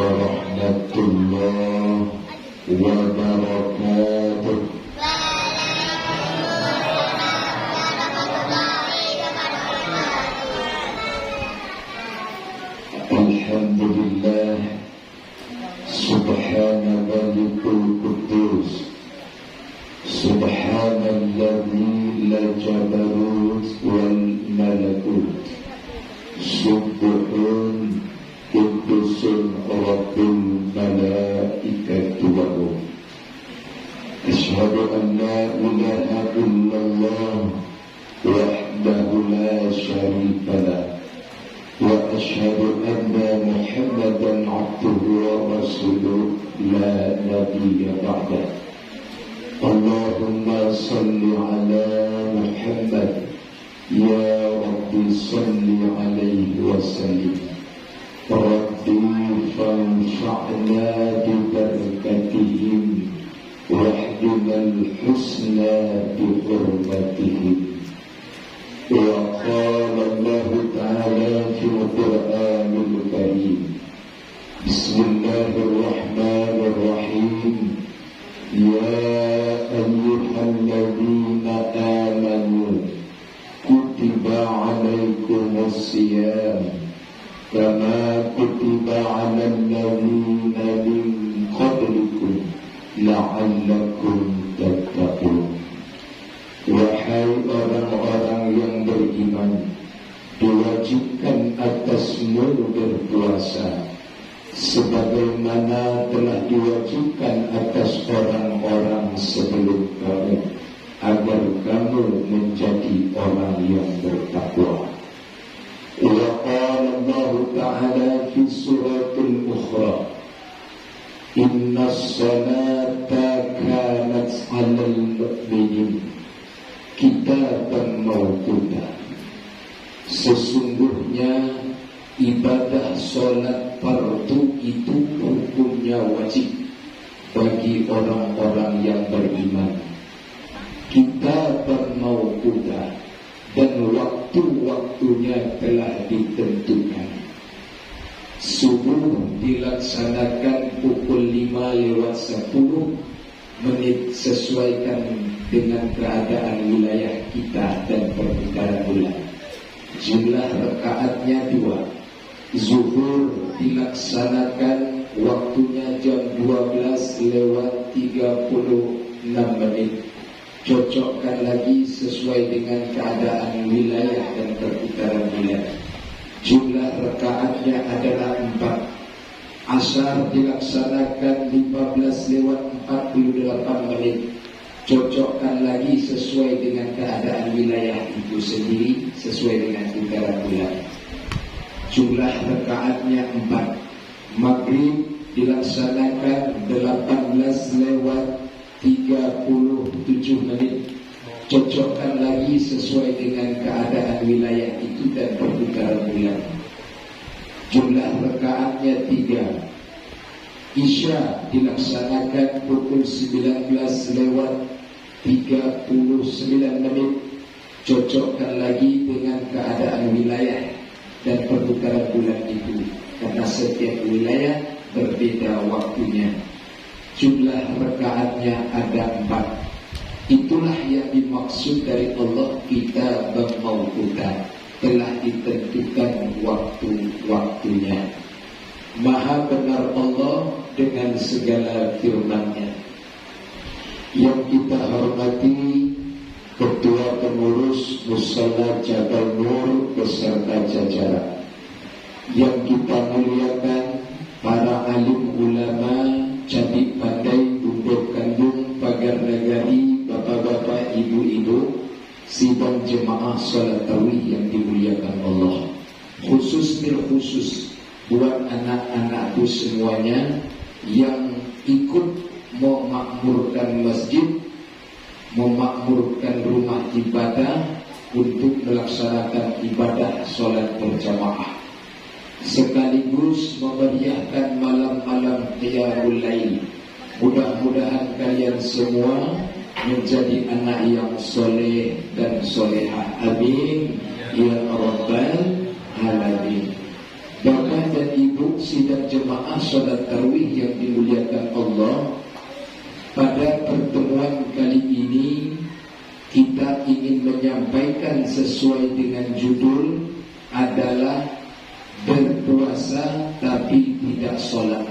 warahmatullahi wabarakatuh. Alhamdulillah, subhana malikul quddus, subhanalladzi la jabarut wal malakut, subhun qudusun rabbul malaikatu wa ruh. Asyhadu an la ilaha illallah wahdahu la syarika lah, wa asyhadu anna Muhammadan abduhu wa rasuluh la nabiyya ba'dah. Allahumma salli ala Muhammad, ya Rabbi salli alaihi wa sallim. Rabbi fanfa'na bi barakatihim wahdinal husna bi hurmatihim. وقال الله تعالى في القرآن الكريم بسم الله الرحمن الرحيم يا أيها الذين آمنوا كتب عليكم الصيام كما كتب على الذين من قبلكم لعلكم تتقون. Wahai orang-orang yang beriman, diwajibkan atasmu berpuasa sebagaimana telah diwajibkan atas orang-orang sebelum kamu, agar kamu menjadi orang yang bertakwa. Wa qala Allah Ta'ala fi suratul Ukhra, innas salata kanat 'alal mu'minin kitaban mawquta. Sesungguhnya ibadah solat fardu itu hukumnya wajib bagi orang-orang yang beriman. Kitaban mawquta, dan waktu-waktunya telah ditentukan. Subuh dilaksanakan pukul 5:10 sesuaikan dengan keadaan wilayah kita dan perputaran bulan. Jumlah rakaatnya 2. Zuhur dilaksanakan waktunya jam 12:36. Cocokkan lagi sesuai dengan keadaan wilayah dan perputaran bulan. Jumlah rakaatnya adalah 4. Asar dilaksanakan 15:48. Cocokkan lagi sesuai dengan keadaan wilayah itu sendiri, sesuai dengan putaran bulan. Jumlah rakaatnya 4. Maghrib dilaksanakan 18:37. Cocokkan lagi sesuai dengan keadaan wilayah itu dan perputaran bulan. Jumlah rakaatnya 3. Isya dilaksanakan pukul 19:39. Cocokkan lagi dengan keadaan wilayah dan perputaran bulan itu, karena setiap wilayah berbeda waktunya. Jumlah rakaatnya ada 4. Itulah yang dimaksud dari Allah, kita mawquta, telah ditentukan waktu-waktunya. Maha benar Allah dengan segala firman-Nya. Yang kita hormati Ketua Pengurus Musala Jabal Nur beserta jajaran. Yang kita muliakan para alim ulama, cadik pandai, bunduk kandung, pagar negari, bapak-bapak, ibu-ibu, sidang jemaah salat tarawih yang dimuliakan Allah. Khusus buat anak-anakku semuanya yang ikut memakmurkan masjid, memakmurkan rumah ibadah untuk melaksanakan ibadah sholat berjamaah, sekaligus memeriahkan malam-malam qiyamul lail. Mudah-mudahan kalian semua menjadi anak yang soleh dan solehah. Amin ya rabbal alamin. Bapak dan ibu sidang jemaah sholat tarawih yang dimuliakan Allah, pada pertemuan kali ini kita ingin menyampaikan sesuai dengan judul adalah berpuasa tapi tidak sholat.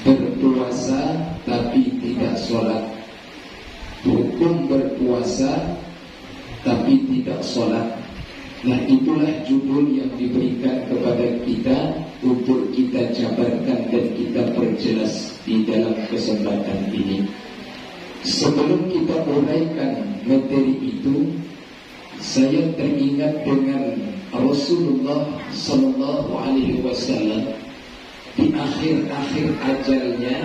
Berpuasa tapi tidak sholat. Hukum berpuasa tapi tidak sholat. Nah, itulah judul yang diberikan kepada kita untuk kita jabarkan dan kita perjelas di dalam kesempatan ini. Sebelum kita uraikan materi itu, saya teringat dengan Rasulullah Sallallahu Alaihi Wasallam di akhir-akhir ajalnya,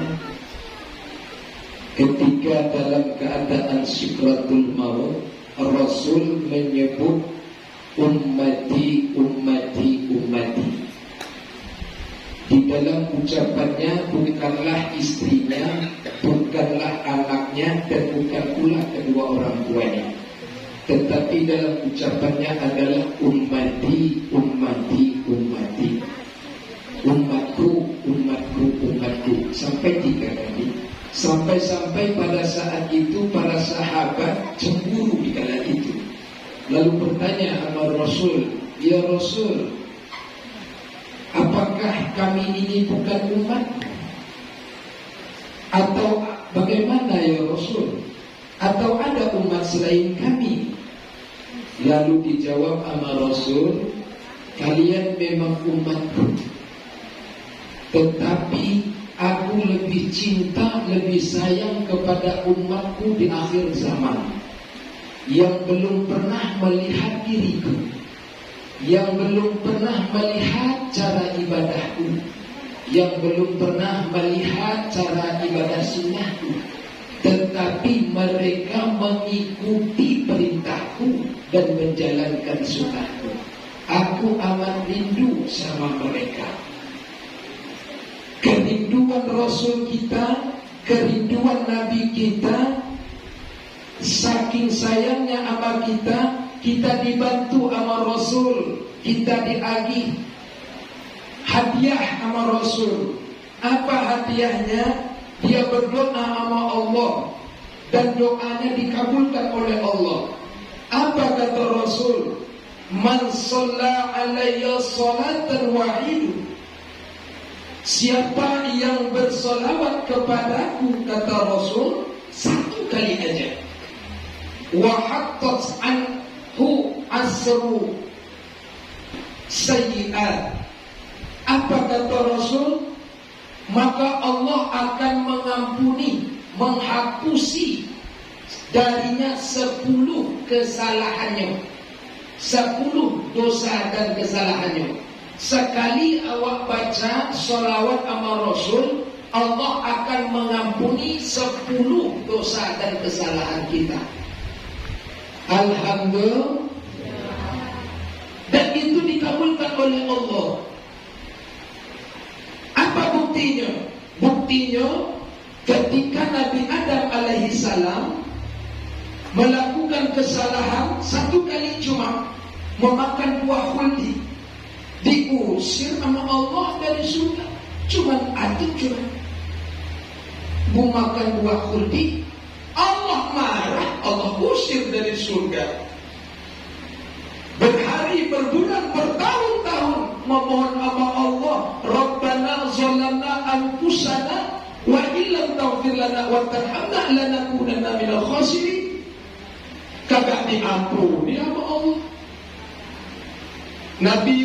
ketika dalam keadaan syukratul maut, Rasul menyebut ummati, ummati, ummati. Di dalam ucapannya bukanlah istrinya, bukanlah anaknya, dan bukan pula kedua orang tuanya, tetapi dalam ucapannya adalah ummati, ummati, ummati. Umatku, umatku, umatku, sampai 3 kali. Sampai-sampai pada saat itu para sahabat cemburu di kala itu. Lalu bertanya sama Rasul, ya Rasul, apakah kami ini bukan umat? Atau bagaimana ya Rasul? Atau ada umat selain kami? Lalu dijawab sama Rasul, kalian memang umatku, tetapi aku lebih cinta, lebih sayang kepada umatku di akhir zaman, yang belum pernah melihat diriku, yang belum pernah melihat cara ibadahku, yang belum pernah melihat cara ibadah sunnahku, tetapi mereka mengikuti perintahku dan menjalankan sunnahku. Aku amat rindu sama mereka. Kerinduan Rasul kita, kerinduan Nabi kita, saking sayangnya sama kita, kita dibantu sama Rasul, kita diagih hadiah sama Rasul. Apa hadiahnya? Dia berdoa sama Allah dan doanya dikabulkan oleh Allah. Apa kata Rasul? Man shalla alayya salatan wahidu, siapa yang bersolawat kepadaku, kata Rasul, 1 kali aja, wa hattat anhu asru sayyi'at, apa kata Rasul? Maka Allah akan mengampuni, menghapusi darinya 10 kesalahannya, 10 dosa dan kesalahannya. Sekali awak baca sholawat sama Rasul, Allah akan mengampuni 10 dosa dan kesalahan kita. Alhamdulillah. Dan itu dikabulkan oleh Allah. Apa buktinya? Buktinya ketika Nabi Adam alaihi salam melakukan kesalahan 1 kali cuma memakan buah khuldi, diusir sama Allah dari surga. Cuma mau makan buah khuldi, Allah marah, Allah usir dari surga. Berhari, berbulan, bertahun-tahun memohon sama Allah, Rabbana zalamna anfusana wa illam taghfir lana wa tarhamna lanakunanna minal khasirin. Kagak diampuni sama Allah. Nabi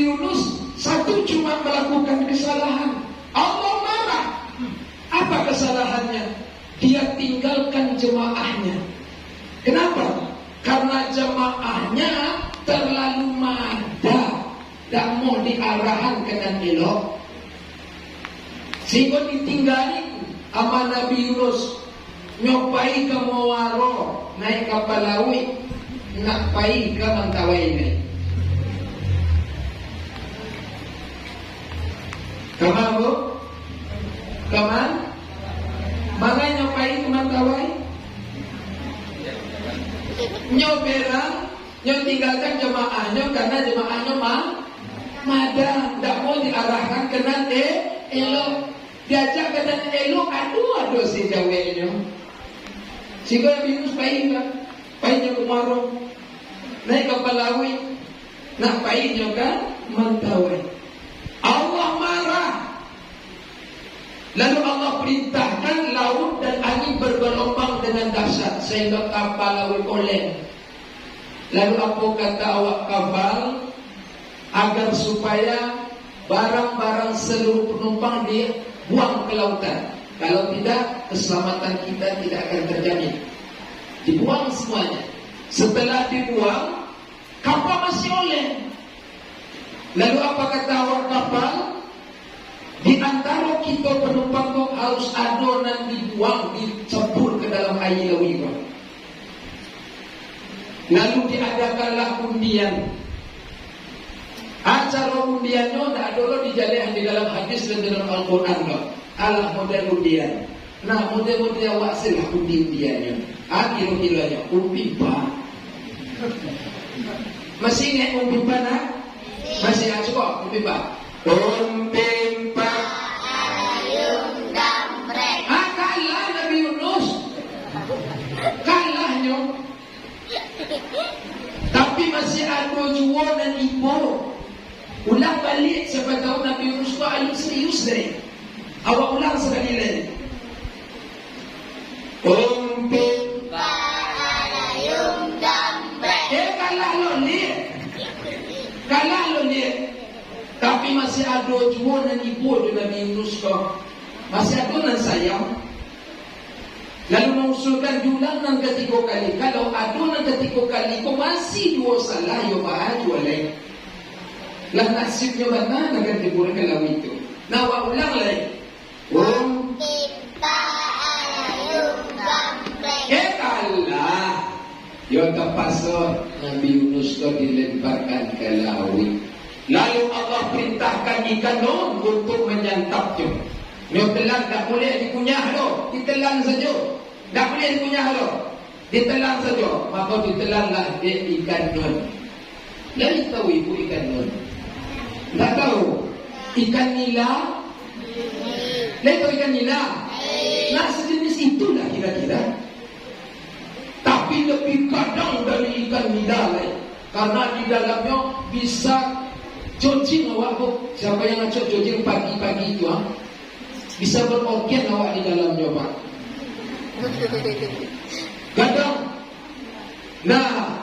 Yunus 1 cuma melakukan kesalahan, Allah marah. Apa kesalahannya? Dia tinggalkan jemaahnya. Kenapa? Karena jemaahnya terlalu mada, tak mau diarahan dengan elok, sehingga ditinggalin sama Nabi Yunus. Nyopai ke Mawaro, naik kapal laut, nak pai ke Mentawai ini. Kemana bu? Kemana? Mana nyopai ke Mentawai? Nyoberang, nyo tinggalkan jemaahnya karena jemaahnya Madang, tak mau diarahkan kena elok. Diajak kena elok, aduh si jawabnya. Sehingga Yunus pahitnya kemarau. Naik kapal lawi, nak pahitnya kan mentawai. Allah marah. Lalu Allah perintahkan laut dan angin bergelombang dengan dahsyat sehingga kapal lawi oleng. Lalu apa kata awak kapal? Agar supaya barang-barang seluruh penumpang dibuang ke lautan. Kalau tidak, keselamatan kita tidak akan terjamin. Dibuang semuanya. Setelah dibuang, kapal masih oleng. Lalu apa kata awak kapal? Di antara kita penumpang itu harus adonan dibuang, dicebur ke dalam air lawi. Lalu diadakanlah undian. Acara undiannya tak ada dijalih di dalam hadis dan dalam Al-Quran. Alah model undian. Nah model-model awak silah undiannya. Kira-kiranya umpipa. Masih ingat umpipa nak? Masih ingat cukup umpipa. Umpipa ayun damrek. Kalah Nabi Yunus. Kalahnya. Tapi masih ada jual dan ibu. Ulang balik siapa tahu Nabi Yunus itu ayat serius dari. Awak ulang sekali lagi. Umpipa ayun damrek. Kalah lo lihat. Kalah lo lihat. Tapi masih ada jual dan ibu di Nabi Yunus kau. Masih ada dan sayang. Lalu mengusulkan diulang ketiga kali. Kalau adunan ketiga kali kau masih dua salah, yo baju lain. Lah nasibnya mana akan dibuatkan lalu itu. Nah, awak ulang lagi. Umpipa ayun damrek. Kalah. Yo terpaksa Nabi Yunus itu dilemparkan ke laut. Lalu Allah perintahkan ikan untuk menyantapnya. Yo telan tak boleh dikunyah lo, ditelan saja. Tak boleh dikunyah lo, ditelan saja. Maka ditelanlah dia ikan nun. Dari tahu ibu ikan nun? Tak tahu. Ikan nila? Tahu ikan nila? Nah sejenis itulah kira-kira. Tapi lebih kadang dari ikan nila lain. Karena di dalamnya bisa jojing awak. Siapa yang ngacok jojing pagi-pagi itu? Bisa berorgan awak di dalamnya Pak. Kadang. Nah,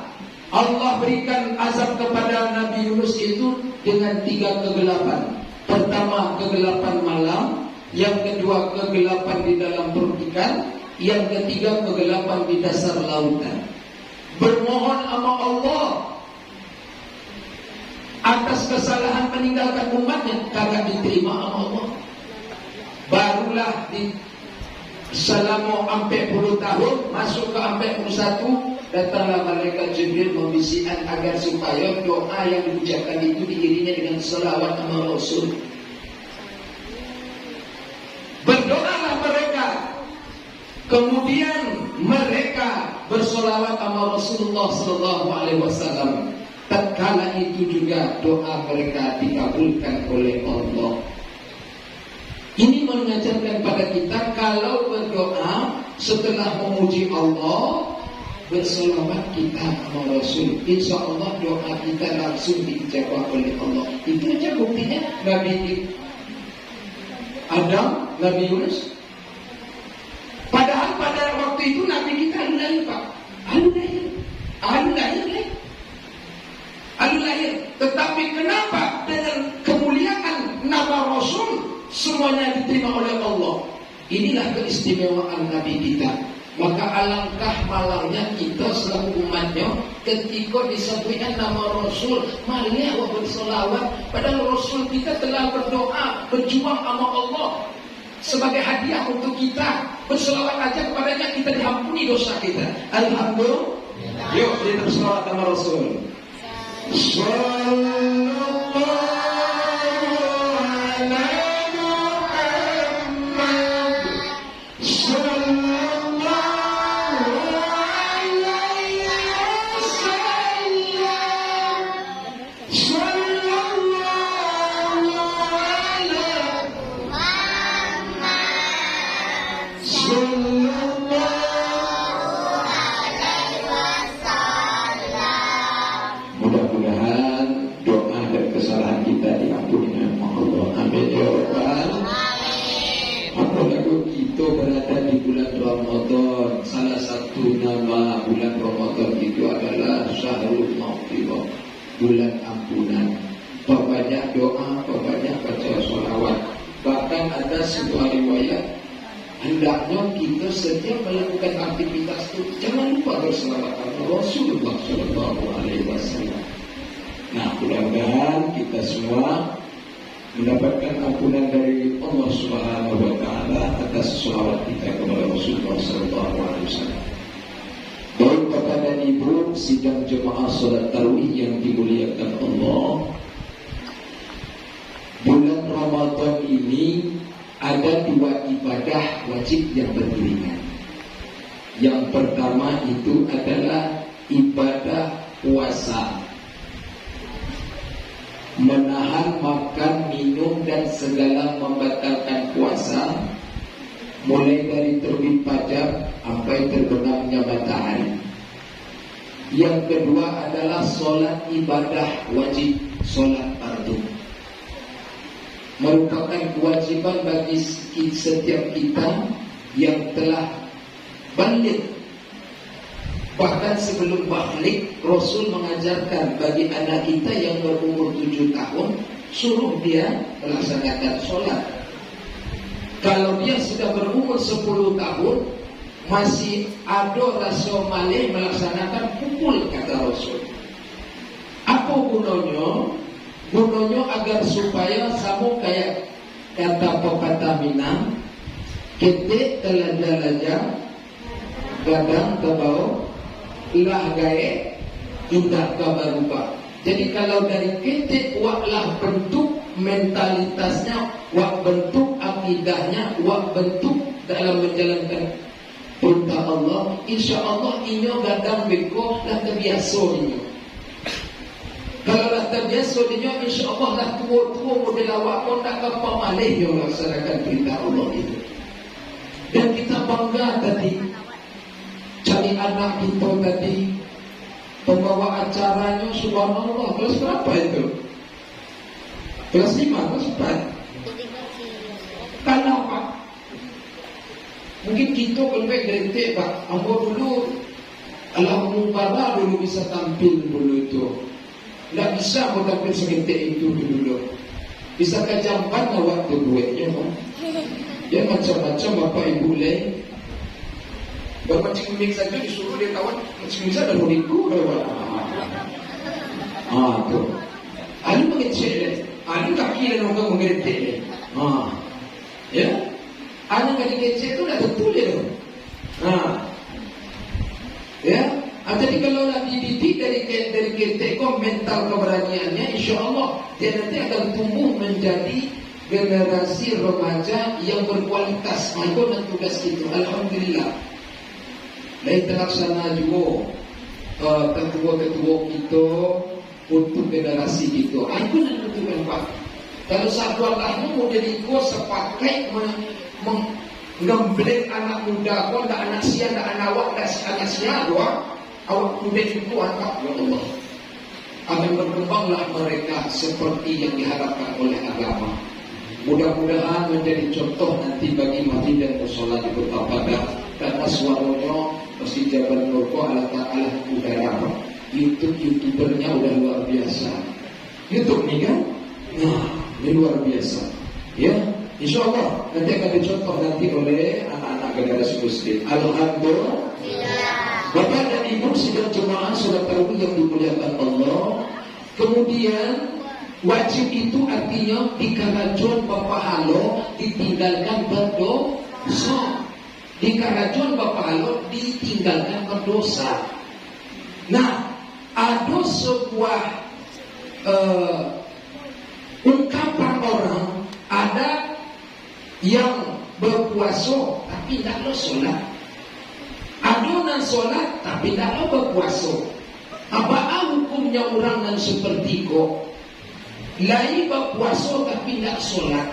Allah berikan azab kepada Nabi Yunus itu dengan 3 kegelapan. Pertama kegelapan malam, yang kedua kegelapan di dalam perut ikan, yang ketiga kegelapan di dasar lautan. Bermohon sama Allah atas kesalahan meninggalkan umatnya, kagak diterima sama Allah. Barulah di selama 40 tahun masuk ke 41, datanglah malaikat Jibril membisikkan agar supaya doa yang diucapkan itu diiringi dengan selawat sama Rasul. Berdoalah mereka, kemudian mereka bersolawat sama Rasulullah Sallallahu Alaihi Wasallam. Tatkala itu juga doa mereka dikabulkan oleh Allah. Ini mengajarkan pada kita kalau berdoa setelah memuji Allah, bersolawat kita sama Rasul. Insya Allah doa kita langsung dijawab oleh Allah. Itu aja buktinya Nabi Adam, Nabi Yunus. Padahal pada waktu itu Nabi kita alu lahir Pak. Alu lahir. Tetapi kenapa dengan kemuliaan nama Rasul semuanya diterima oleh Allah? Inilah keistimewaan Nabi kita. Maka alangkah malangnya kita selaku umatnya ketika disebutkan nama Rasul, mari awak bersolawat. Padahal Rasul kita telah berdoa, berjuang sama Allah sebagai hadiah untuk kita. Bersolawat aja kepadanya, kita diampuni dosa kita. Alhamdulillah. Yuk kita bersolawat sama Rasul. Sallallahu alaihi Muhammad. Sallallahu perbanyak doa, perbanyak baca sholawat. Bahkan ada sebuah riwayat, hendaknya kita setiap melakukan aktivitas itu jangan lupa berselawat kepada Rasulullah Shallallahu Alaihi Wasallam. Nah, mudah-mudahan kita semua mendapatkan ampunan dari Allah Subhanahu Wa Taala atas selawat kita kepada Rasulullah Shallallahu Alaihi Wasallam. Baik Bapak dan Ibu sidang jemaah salat tarawih yang dimuliakan Allah, bulan Ramadan ini ada dua ibadah wajib yang beriringan. Yang pertama itu adalah ibadah puasa, menahan makan, minum dan segala membatalkan puasa, mulai dari terbit fajar sampai terbenamnya matahari. Yang kedua adalah solat ibadah wajib, solat fardu, merupakan kewajiban bagi setiap kita yang telah balik. Bahkan sebelum balik, Rasul mengajarkan bagi anak kita yang berumur 7 tahun, suruh dia melaksanakan sholat. Kalau dia sudah berumur 10 tahun, masih ada rasio malih melaksanakan pukul, kata Rasul. Apa gunanya? Gunanya agar supaya sama kayak kata pepatah Minang, ketik telada-lada, gadang kebau, lah gae, indah kabarubah. Jadi kalau dari ketik waklah bentuk mentalitasnya, wak bentuk akidahnya, wak bentuk dalam menjalankan perintah Allah, insya Allah inyo gadang beko dah terbiasa inyo. Kalau dah terbiasa inyo, insya Allah dah tua-tua model awak pun tak apa malih yang melaksanakan perintah Allah itu. Dan kita bangga tadi cari anak kita tadi, pembawa acaranya subhanallah, kelas berapa itu? Kelas 5, kelas 4. Kenapa? Mungkin kita lebih dari itu, Pak. Ambo dulu Alhamdulillah dulu bisa tampil dulu itu. Tidak bisa mau tampil segentik itu dulu. Bisa kejampan waktu duitnya, Pak. Ya macam-macam Bapak Ibu lain. Bermancing mix saja disuruh dia kawan, mancing mix ada muriku kawan. Tuh. Ada mengecek, ada kaki dan orang mengetik. Ya. Anak kali kecil itu dah betul dia. Ya. Jadi kalau nak dididik dari ketek mental keberaniannya, insya Allah dia nanti akan tumbuh menjadi generasi remaja yang berkualitas. Itu dan tugas itu. Alhamdulillah. Lain terlaksana juga ketua-ketua kita untuk generasi itu. Itu dan tentukan Pak. Kalau satu lahmu mau jadi kau sepakai menggembleng anak muda kau, dah anak sia, dah anak awak, dah anak sia doa, awak muda itu anak ya Allah. Akan berkembanglah mereka seperti yang diharapkan oleh agama. Mudah-mudahan menjadi contoh nanti bagi mati dan bersolat di kota Padang, karena suaranya mesti Jabal Nurko ala ta'ala udara. YouTubernya udah luar biasa. YouTube nih kan? Nah, ini luar biasa. Ya, insya Allah nanti akan dicontoh nanti oleh anak-anak generasi muslim. Alhamdulillah. Bapak dan Ibu sidang jemaah salat tarawih yang dimuliakan Allah. Kemudian wajib itu artinya dikarajon berpahala, ditinggalkan berdosa. Dikarajon berpahala, ditinggalkan berdosa. Nah, ada sebuah ungkapan orang, ada yang berpuasa tapi tidak lo solat, ada yang solat tapi tidak lo berpuasa. Apa hukumnya orang yang seperti kau? Lain berpuasa tapi tidak solat.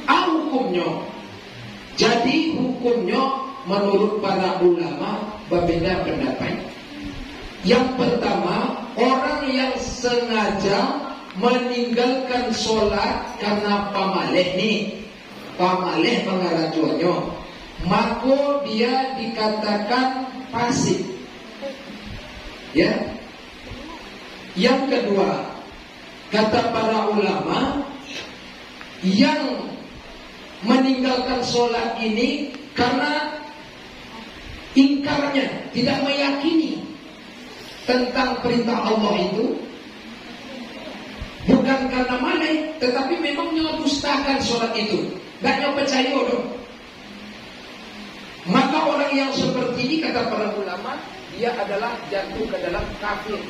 Apa hukumnya? Jadi hukumnya menurut para ulama berbeda pendapat. Yang pertama, orang yang sengaja meninggalkan solat karena pamaleh nih, pamaleh pengarajuannya, maka dia dikatakan fasik. Ya. Yang kedua, Kata para ulama, yang meninggalkan sholat ini karena ingkarnya, tidak meyakini tentang perintah Allah itu, bukan karena malai, tetapi memang nyodustakan sholat itu, gak percaya dong. Maka orang yang seperti ini, kata para ulama, dia adalah jatuh ke dalam kafir,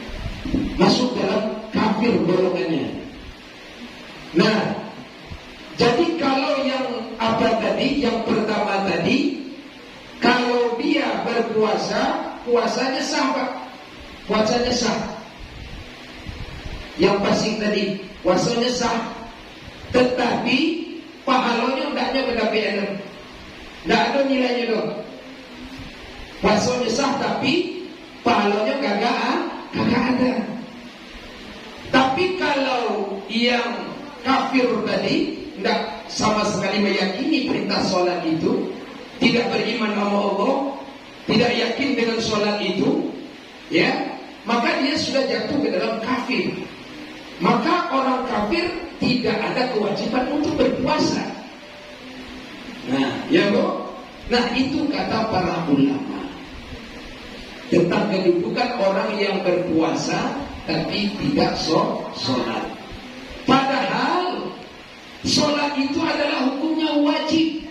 masuk dalam kafir golongannya. Nah, jadi kalau yang apa tadi, yang pertama tadi, kalau dia berpuasa, puasanya sah Pak, puasanya sah. Yang pasing tadi, puasanya sah, tetapi pahalanya enggaknya berdapian, enggak ada nilainya dong. Puasanya sah tapi pahalanya kagak ada. Tapi kalau yang kafir tadi enggak sama sekali meyakini perintah sholat itu, tidak beriman sama Allah, tidak yakin dengan sholat itu, ya, maka dia sudah jatuh ke dalam kafir. Maka orang kafir tidak ada kewajiban untuk berpuasa. Nah, ya Bu. Nah, itu kata para ulama tentang kedudukan orang yang berpuasa tapi tidak sholat. Padahal sholat itu adalah hukumnya wajib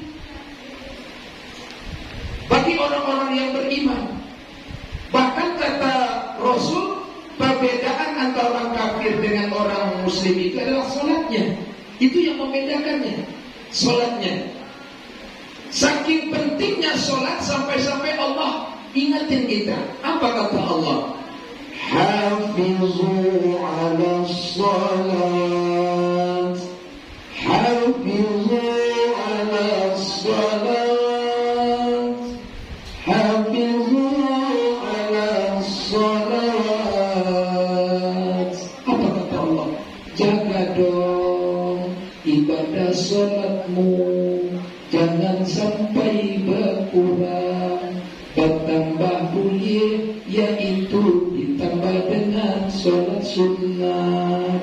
bagi orang-orang yang beriman. Bahkan kata Rasul, perbedaan antara orang kafir dengan orang muslim itu adalah sholatnya. Itu yang membedakannya, sholatnya. Saking pentingnya sholat sampai-sampai Allah ingatin kita. Apa kata Allah? Hafizu ala sholat, hafizu ala sholat, hafizu ala sholat. Apa kata Allah? Jaga dong ibadah sholatmu, jangan sampai berkurang, bertambah boleh, yaitu ditambah dengan sholat sunnah.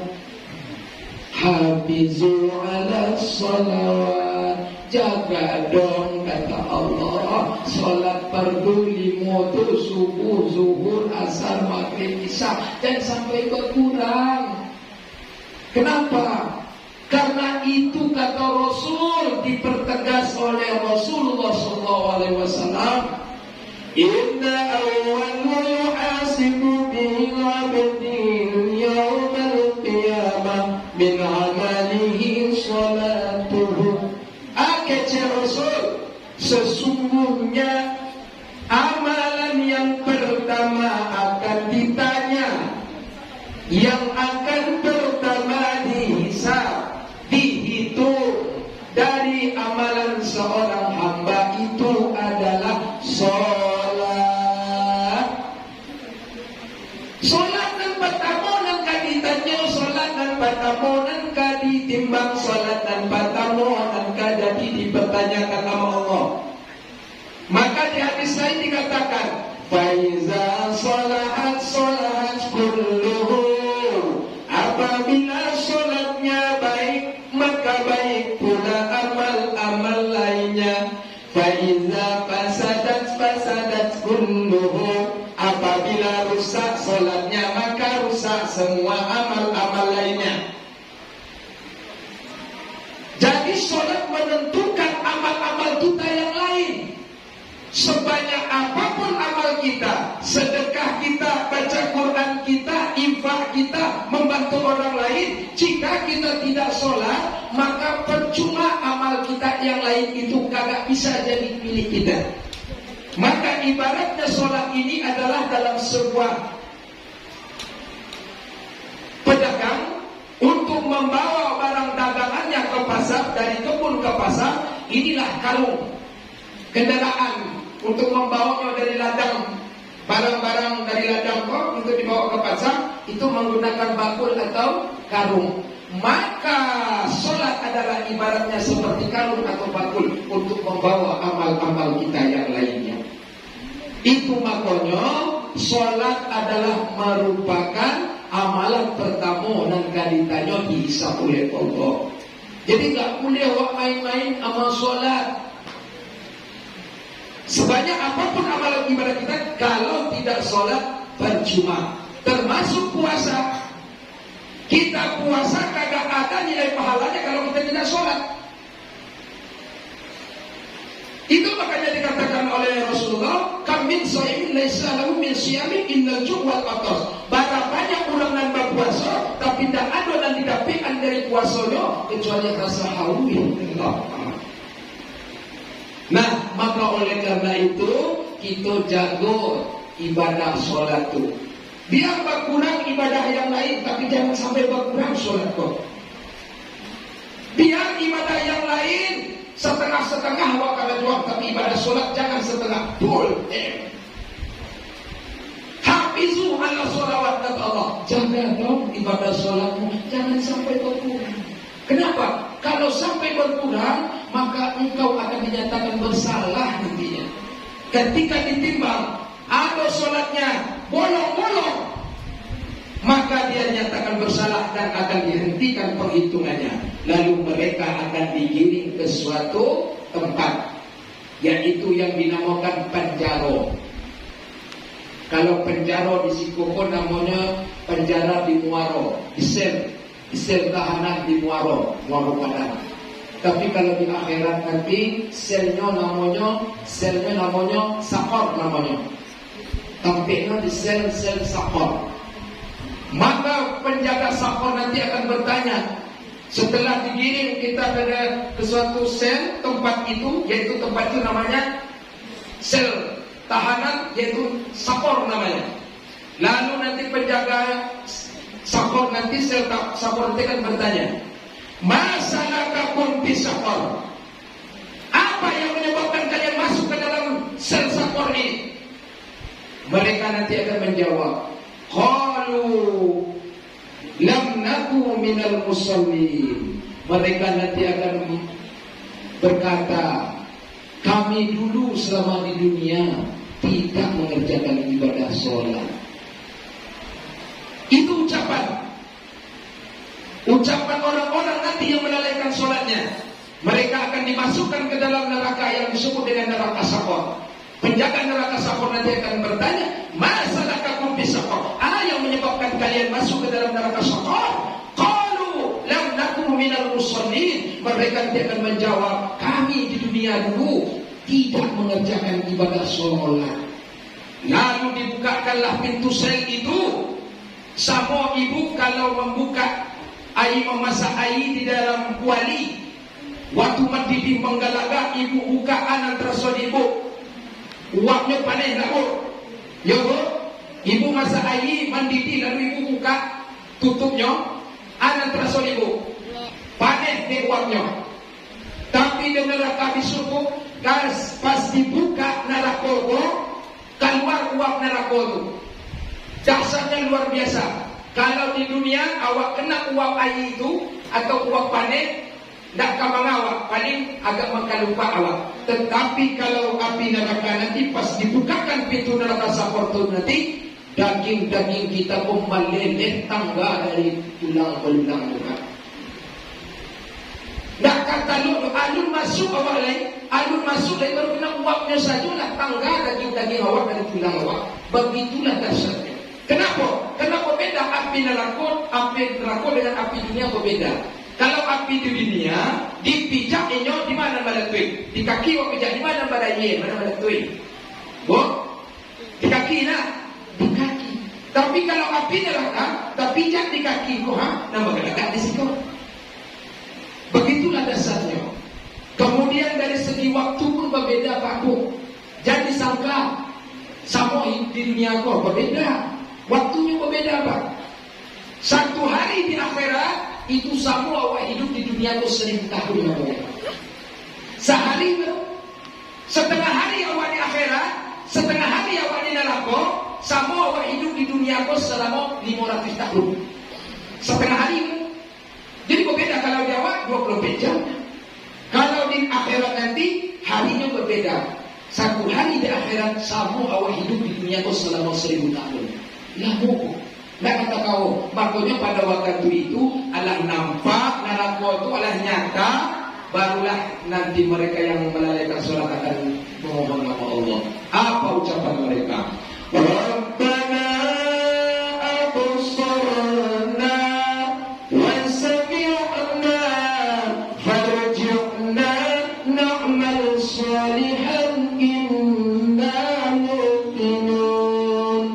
Hafizu ala sholawat, jaga dong kata Allah sholat fardu 5 subuh, zuhur, asar, maghrib, isya, dan sampai berkurang. Kenapa? Karena itu kata Rasul, dipertegas oleh Rasulullah SAW. Inna awwal yuhasibu bihi al-abdin yawmal qiyamah min amalihi salatuhu. Kata Rasul, sesungguhnya amalan yang pertama akan ditanya, yang akan pertama dihisab, dihitung dari amalan seorang hamba itu adalah sholat. Sholat dan patamonan kaditanya, sholat dan patamonan kaditimbang, sholat dan patamonan kadati dipertanyakan sama Allah. Maka di hadis lain dikatakan, faiza sholahat sholahat kulluhu, apabila sholatnya baik maka baik pula amal-amal lainnya. Faiza fasadat fasadat kulluhu, apabila rusak sholatnya maka rusak semua amal-amal lainnya. Jadi sholat menentukan amal-amal kita yang lain. Sebanyak apapun amal kita, sedekah kita, baca Quran kita, infak kita, membantu orang lain, jika kita tidak sholat, maka percuma amal kita yang lain itu kagak bisa jadi milik kita. Maka ibaratnya sholat ini adalah dalam sebuah pedagang untuk membawa barang dagangannya ke pasar, dari kebun ke pasar. Inilah karung, kendaraan untuk membawanya dari ladang, barang-barang dari ladang kok untuk dibawa ke pasar, itu menggunakan bakul atau karung. Maka sholat adalah ibaratnya seperti karung atau bakul untuk membawa amal-amal kita yang lainnya. Itu makanya sholat adalah merupakan amalan pertama nan ditanya dihisap oleh Allah. Jadi tak boleh awak main-main amal solat. Sebanyak apapun amalan ibadah kita, kalau tidak solat percuma. Termasuk puasa. Kita puasa kagak ada nilai pahalanya kalau kita tidak solat. Itu makanya dikatakan oleh Rasulullah, kam min shaimin laisa lahu min siyami illa al-ju' wal atas. Bara banyak orang yang berpuasa tapi tidak ada dan didapikan dari puasanya kecuali rasa haus. Nah, maka oleh karena itu kita jago ibadah solat itu. Biar berkurang ibadah yang lain, tapi jangan sampai berkurang solat kok. Biar ibadah yang lain setengah-setengah awak kalau jawab, tapi ibadah solat jangan setengah, full. Hafizu ala sholawat, kata Allah. Jaga dong ibadah solatmu, jangan sampai berkurang. Kenapa? Kalau sampai berkurang, maka engkau akan dinyatakan bersalah nantinya. Ketika ditimbang, ada solatnya bolong-bolong, maka dia nyatakan bersalah dan akan dihentikan perhitungannya. Lalu mereka akan digiring ke suatu tempat, yaitu yang dinamakan penjara. Kalau penjara di Sikoko namanya penjara di Muaro, di sel tahanan di Muaro Padang. Tapi kalau di akhirat nanti selnya namanya sakor namanya. Tempatnya di sel sakor. Maka penjaga sakor nanti akan bertanya, setelah digiring kita ke suatu sel tempat itu, yaitu tempat itu namanya sel tahanan, yaitu sakor namanya. Lalu nanti penjaga sakor nanti sel sakor nanti akan bertanya, masalahkakum fi sakor? Apa yang menyebabkan kalian masuk ke dalam sel sakor ini? Mereka nanti akan menjawab, qalu lam naku minal musallin. Mereka nanti akan berkata, kami dulu selama di dunia tidak mengerjakan ibadah sholat. Itu ucapan orang-orang nanti yang melalaikan sholatnya. Mereka akan dimasukkan ke dalam neraka yang disebut dengan neraka sakor. Penjaga neraka sakor nanti akan bertanya, masalahkakum fi sakor? Yang menyebabkan kalian masuk ke dalam neraka sakor? Qalu lam nakum minal musallin. Mereka nanti akan menjawab, kami di dunia dulu tidak mengerjakan ibadah sholat. Lalu dibukakanlah pintu sel itu. Sama ibu kalau membuka air, memasak air di dalam kuali, waktu mendidih menggalaga, ibu buka anak terasa ibu. Uapnya panas tak bu? Ya bu? Ibu masak air, mendidih, lalu ibu buka tutupnya, anak terasa ibu panas di uapnya. Tapi di neraka disuruh pas dibuka neraka itu, keluar uap neraka itu. Dahsyatnya luar biasa. Kalau di dunia awak kena uap air itu atau uap panas, tak kamang awak, paling agak mengkalupa awak. Tetapi kalau api neraka nanti pas dibukakan pintu neraka sakor itu nanti, daging-daging kita pun meleleh tangga dari tulang belulang muka. Tak kata alun masuk awak lain, alun masuk lain baru kena uapnya sajalah tangga daging-daging awak dari tulang awak. Begitulah dahsyatnya. Kenapa? Kenapa beda api neraka dengan api dunia berbeda? Kalau api di dunia dipijak inyo di mana balatui, di kaki wa pijak di mana balaye, mana balatui. Bu, di kaki nak, di kaki. Tapi kalau api neraka, terpijak di kaki ko nama gelagat di situ. Begitulah dasarnya. Kemudian dari segi waktu pun berbeda Pak Bu. Jadi sangka sama di dunia ko berbeda. Waktunya berbeda Pak. Satu hari di akhirat itu sama awak hidup di dunia itu 1000 tahun namanya. Sehari itu, setengah hari awak di akhirat, setengah hari awak di neraka, sama awak hidup di dunia itu selama 500 tahun. Setengah hari itu. Jadi berbeda kalau di awak 24 jam. Kalau di akhirat nanti harinya berbeda. Satu hari di akhirat sama awak hidup di dunia itu selama 1000 tahun. Lama. Nggak kata kau. Makanya pada waktu itu alah nampak neraka itu alah nyata, barulah nanti mereka yang melalaikan sholat akan memohon nama Allah. Apa ucapan mereka? Rabbana absarna wa sami'na farji'na na'mal salihan inna muqinun.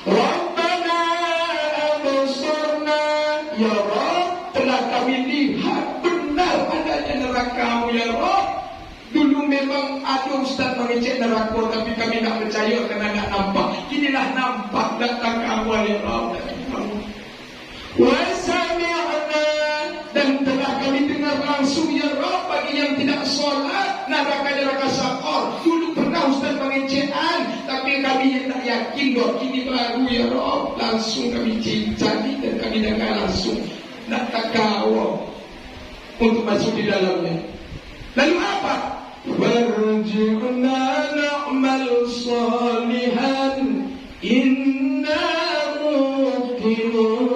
Rabbana absarna, ya Rabb, telah kami lihat benar adanya neraka-Mu ya Rabb. Dulu memang ada ustaz mengecek neraka, tapi kami tak percaya kerana tak nampak. Inilah nampak datang awal ya Rabb. Wa sami'na, dan telah kami dengar langsung ya Rabb bagi yang tidak solat neraka sakor. Dulu pernah ustaz pengecekan, tapi kami yang tak yakin bahawa ini baru ya Rabb. Langsung kami cari dan kami dengar langsung. Nak tak kawal untuk masuk di dalamnya. Lalu apa? Warji'na na'mal salihan inna muqinun.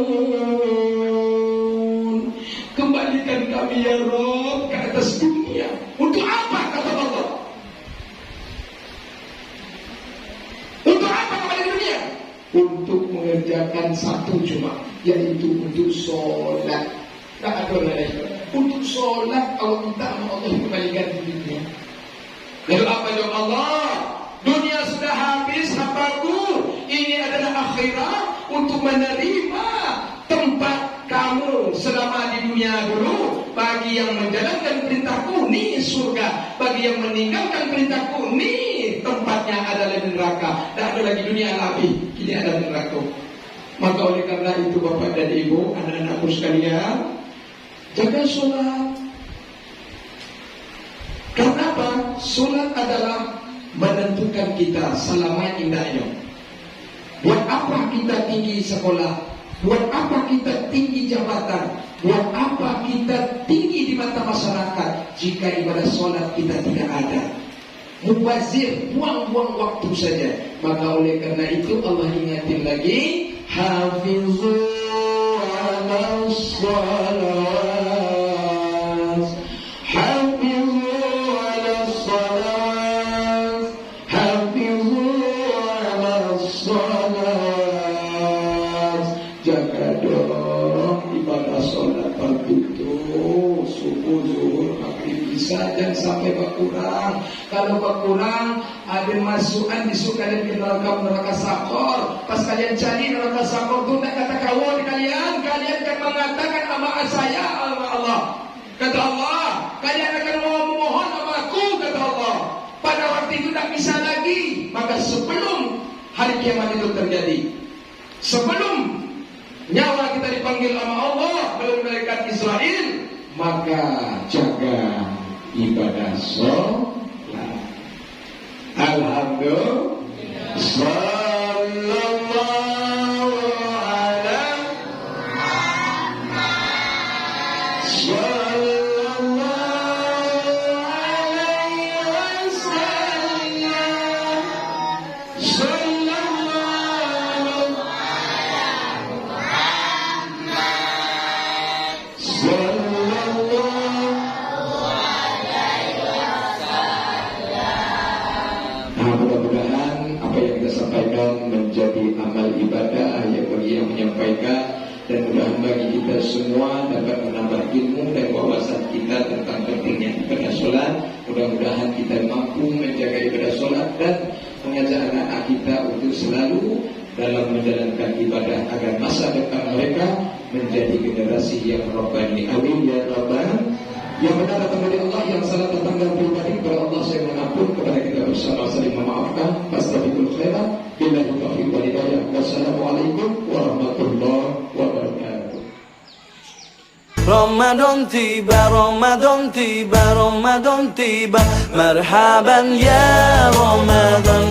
Kembalikan kami ya Rabb ke atas dunia. Untuk apa kata Allah? Untuk apa kembali ke dunia? Untuk mengerjakan satu cuma, yaitu untuk solat. Tak ada lain. Untuk solat kalau minta sama Allah kembalikan di dunia. Lalu apa jawab Allah? Dunia sudah habis hambaku. Ini adalah akhirat untuk menerima tempat kamu selama di dunia dulu. Bagi yang menjalankan perintahku, ni surga. Bagi yang meninggalkan perintahku, ni tempatnya adalah neraka. Tak ada lagi dunia api, kini ada neraka. Maka oleh karena itu Bapak dan Ibu, anak-anakku sekalian, jaga solat. Karena apa? Solat adalah menentukan kita selamat indahnya. Buat apa kita tinggi sekolah? Buat apa kita tinggi jabatan? Buat apa kita tinggi di mata masyarakat jika ibadah solat kita tidak ada? Mubazir, buang-buang waktu saja. Maka oleh karena itu Allah ingatin lagi, hafizu ala salawat, hafizu ala salat, hafizu ala salat. Jaga dong ibadah solat waktu itu, subuh, zuhur, maghrib, isya, jangan sampai berkurang. Kalau berkurang, ada masukan disukai di neraka sakor. Pas kalian cari neraka sakor tu, nak kata kawan kalian akan mengatakan nama saya Allah. Kata Allah, kalian akan memohon nama aku, kata Allah. Pada waktu itu tak bisa lagi. Maka sebelum hari kiamat itu terjadi, sebelum nyawa kita dipanggil sama Allah melalui malaikat Israel, maka jaga ibadah solat. Alhamdulillah. Sallallahu alaihi Muhammad. Sallallahu alaihi wasallam. Sallallahu alaihi Muhammad. Sallallahu alaihi wasallam. Mudah-mudahan apa yang kita sampaikan menjadi amal ibadah yang bagi yang menyampaikan, dan mudah-mudahan bagi kita semua dapat menambah ilmu dan wawasan kita tentang pentingnya ibadah solat. Mudah-mudahan kita mampu menjaga ibadah solat dan mengajak anak-anak kita untuk selalu dalam menjalankan ibadah agar masa depan mereka menjadi generasi yang rabbani. Amin ya rabbal. Yang benar datang dari Allah, yang salah datang dari pribadi. Kepada Allah saya mengampun, kepada kita bersama saling memaafkan. Fastabiqul khairat. Billahi taufiq wal hidayah. Wassalamualaikum warahmatullahi wabarakatuh. Ramadan tiba, Ramadan tiba, Ramadan tiba. Marhaban ya Ramadan.